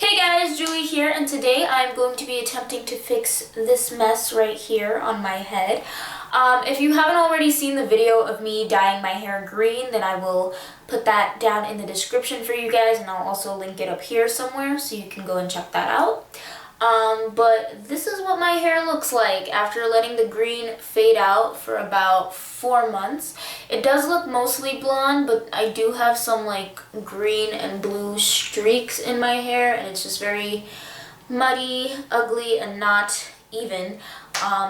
Hey guys, Julie here, and today I'm going to be attempting to fix this mess right here on my head. If you haven't already seen the video of me dyeing my hair green, then I will put that down in the description for you guys, and I'll also link it up here somewhere so you can go and check that out. But this is what my hair looks like after letting the green fade out for about 4 months. It does look mostly blonde, but I do have some like green and blue streaks in my hair, and it's just very muddy, ugly, and not even.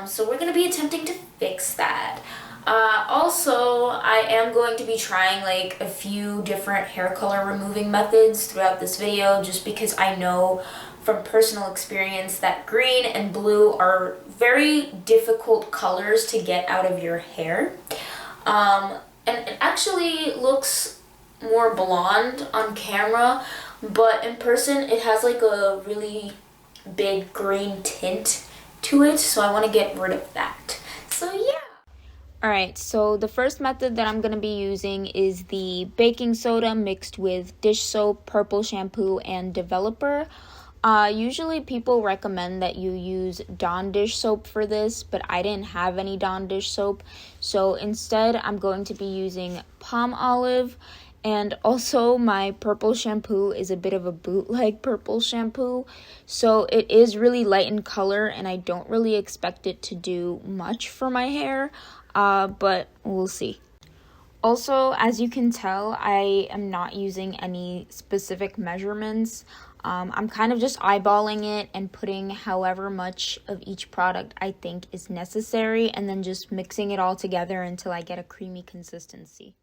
So we're going to be attempting to fix that. Also, I am going to be trying like a few different hair color removing methods throughout this video, just because I know from personal experience that green and blue are very difficult colors to get out of your hair. And it actually looks more blonde on camera, but in person it has like a really big green tint to it, so I want to get rid of that. So yeah. Alright, so the first method that I'm going to be using is the baking soda mixed with dish soap, purple shampoo, and developer. Usually people recommend that you use Dawn dish soap for this, but I didn't have any Dawn dish soap, so instead I'm going to be using palm olive, and also my purple shampoo is a bit of a bootleg purple shampoo, so it is really light in color, and I don't really expect it to do much for my hair, but we'll see. Also, as you can tell, I am not using any specific measurements. I'm kind of just eyeballing it and putting however much of each product I think is necessary, and then just mixing it all together until I get a creamy consistency.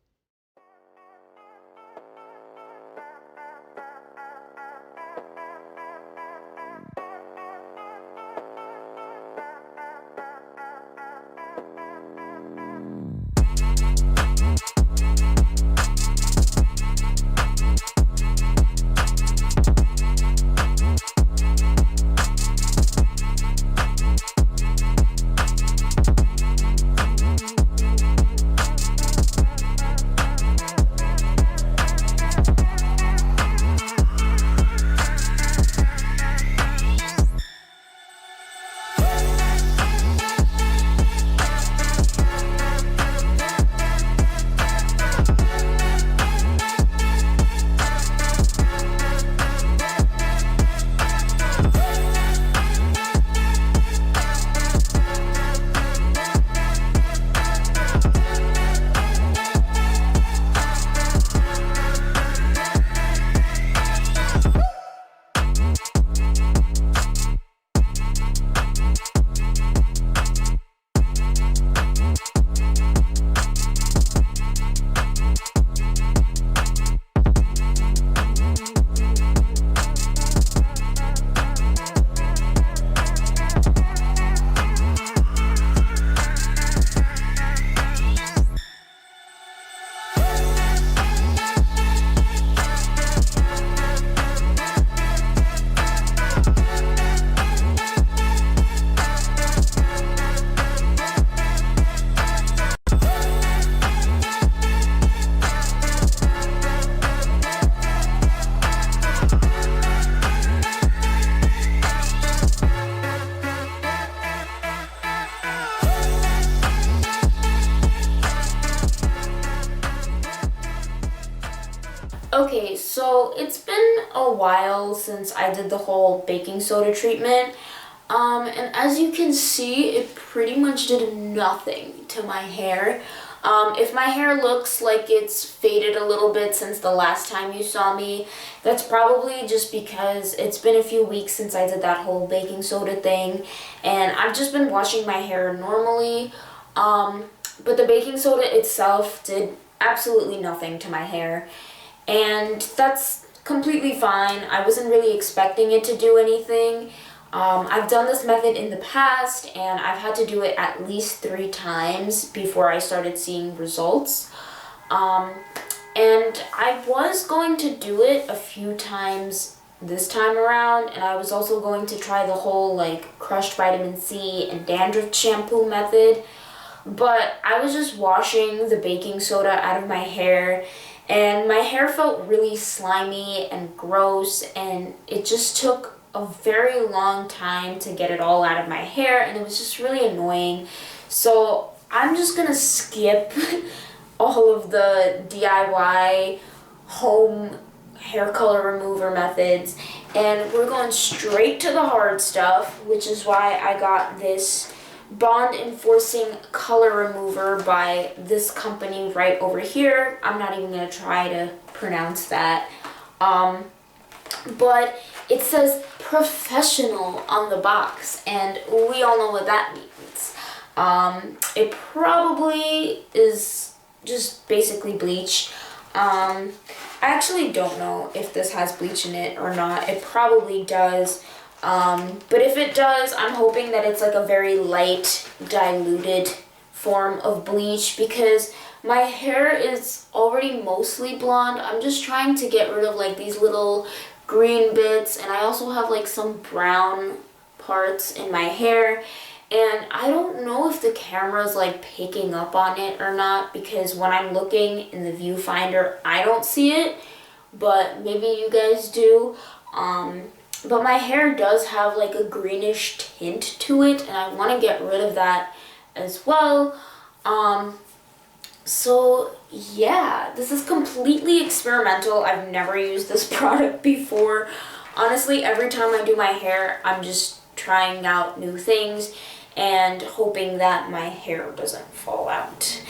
Okay, so it's been a while since I did the whole baking soda treatment, and as you can see, it pretty much did nothing to my hair. If my hair looks like it's faded a little bit since the last time you saw me, that's probably just because it's been a few weeks since I did that whole baking soda thing, and I've just been washing my hair normally, but the baking soda itself did absolutely nothing to my hair. And that's completely fine. I wasn't really expecting it to do anything. I've done this method in the past, and I've had to do it at least 3 times before I started seeing results. And I was going to do it a few times this time around, and I was also going to try the whole like crushed vitamin C and dandruff shampoo method, but I was just washing the baking soda out of my hair, and my hair felt really slimy and gross, and it just took a very long time to get it all out of my hair, and it was just really annoying. So I'm just gonna skip all of the DIY home hair color remover methods, and we're going straight to the hard stuff, which is why I got this bond enforcing color remover by this company right over here. I'm not even going to try to pronounce that, but it says professional on the box, and we all know what that means. It probably is just basically bleach. I actually don't know if this has bleach in it or not. It probably does. But if it does, I'm hoping that it's like a very light, diluted form of bleach, because my hair is already mostly blonde. I'm just trying to get rid of like these little green bits, and I also have like some brown parts in my hair. And I don't know if the camera's like picking up on it or not, because when I'm looking in the viewfinder, I don't see it, but maybe you guys do. But my hair does have like a greenish tint to it, and I want to get rid of that as well. So yeah, this is completely experimental. I've never used this product before. Honestly, every time I do my hair, I'm just trying out new things and hoping that my hair doesn't fall out.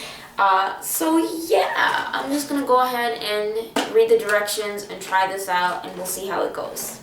So yeah, I'm just gonna go ahead and read the directions and try this out, and we'll see how it goes.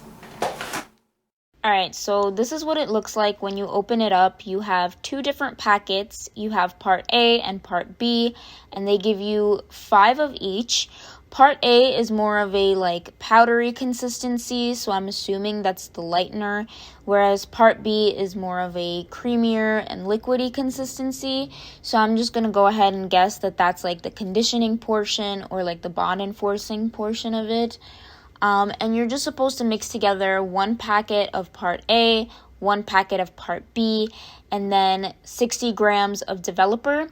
Alright, so this is what it looks like when you open it up. You have two different packets. You have part A and part B, and they give you 5 of each. Part A is more of a like powdery consistency, so I'm assuming that's the lightener, whereas part B is more of a creamier and liquidy consistency. So I'm just going to go ahead and guess that that's like the conditioning portion or like the bond enforcing portion of it. And you're just supposed to mix together 1 packet of part A, 1 packet of part B, and then 60 grams of developer.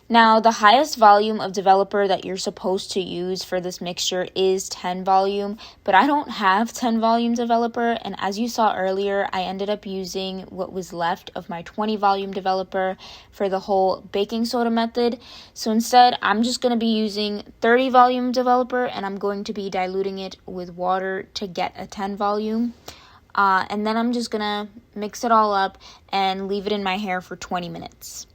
Now, the highest volume of developer that you're supposed to use for this mixture is 10 volume, but I don't have 10 volume developer, and as you saw earlier, I ended up using what was left of my 20 volume developer for the whole baking soda method. So instead, I'm just going to be using 30 volume developer, and I'm going to be diluting it with water to get a 10 volume. And then I'm just going to mix it all up and leave it in my hair for 20 minutes.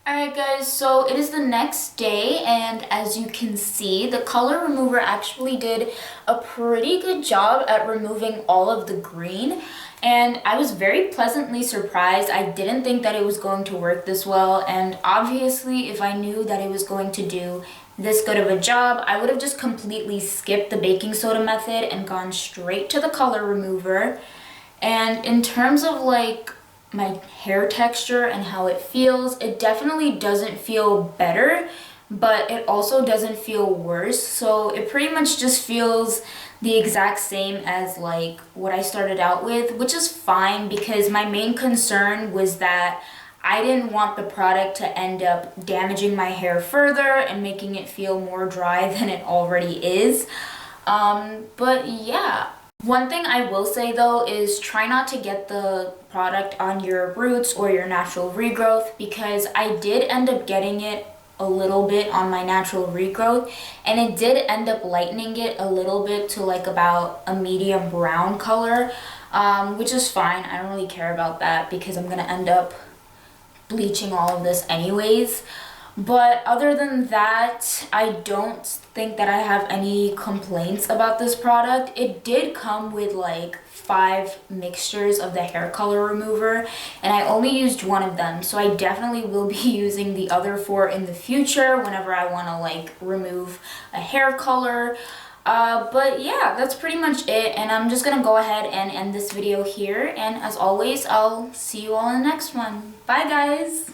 Alright guys, so it is the next day, and as you can see, the color remover actually did a pretty good job at removing all of the green, and I was very pleasantly surprised. I didn't think that it was going to work this well, and obviously if I knew that it was going to do this good of a job, I would have just completely skipped the baking soda method and gone straight to the color remover. And in terms of like my hair texture and how it feels, it definitely doesn't feel better, but it also doesn't feel worse. So it pretty much just feels the exact same as like what I started out with, which is fine, because my main concern was that I didn't want the product to end up damaging my hair further and making it feel more dry than it already is. But yeah. One thing I will say though is try not to get the product on your roots or your natural regrowth, because I did end up getting it a little bit on my natural regrowth, and it did end up lightening it a little bit to like about a medium brown color, which is fine. I don't really care about that because I'm gonna end up bleaching all of this anyways. But other than that, I don't think that I have any complaints about this product. It did come with like 5 mixtures of the hair color remover, and I only used one of them, so I definitely will be using the other 4 in the future whenever I want to like remove a hair color. But yeah, that's pretty much it, and I'm just gonna go ahead and end this video here, and as always, I'll see you all in the next one. Bye guys!